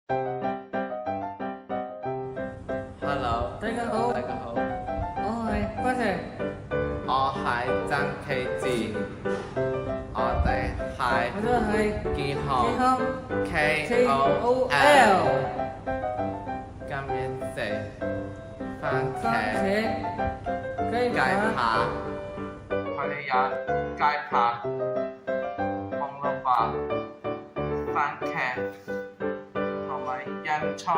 Hello，大家好，大家好，我係花石，我係曾啟智，我哋係我都係健健康康 KOL。 KOL，今日食番番茄茄雞雞扒，扒，佢哋有雞扒、紅蘿蔔、番茄同埋洋葱。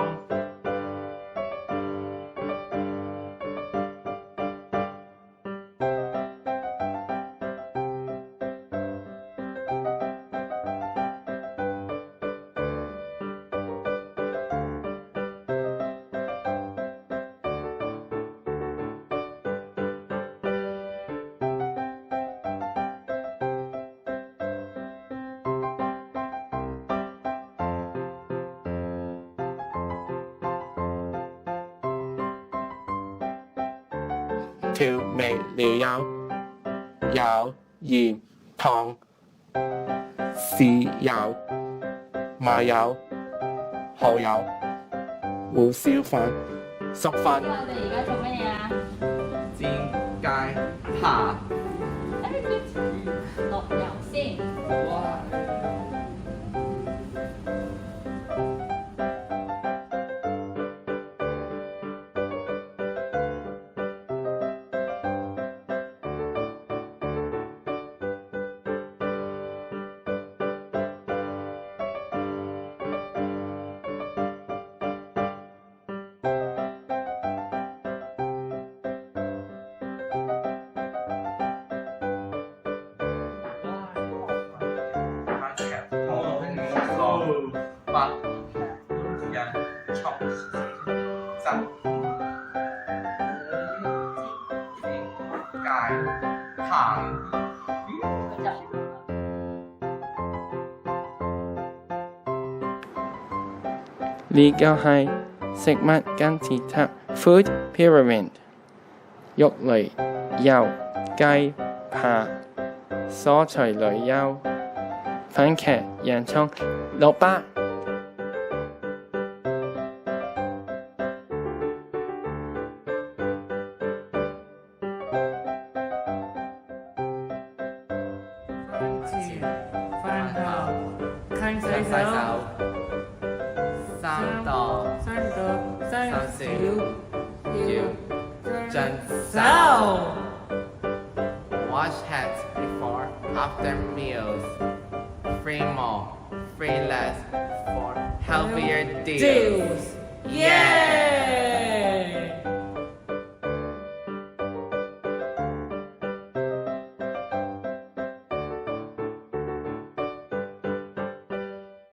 調味料有鹽、糖、豉油、麻油、蠔油、胡椒粉、粟粉。我哋而家做乜嘢啊？煎雞扒。落油先。哇！番茄、紅蘿蔔、洋葱、汁、煎雞扒。呢個係食物金字塔 （Food Pyramid），肉類有雞扒、蔬菜類有番茄、洋葱、蘿蔔。飯後勤洗洗手，手，三度三少要盡手。 Wash hands before, after meals. Free more, free less for healthier deals. Yeah!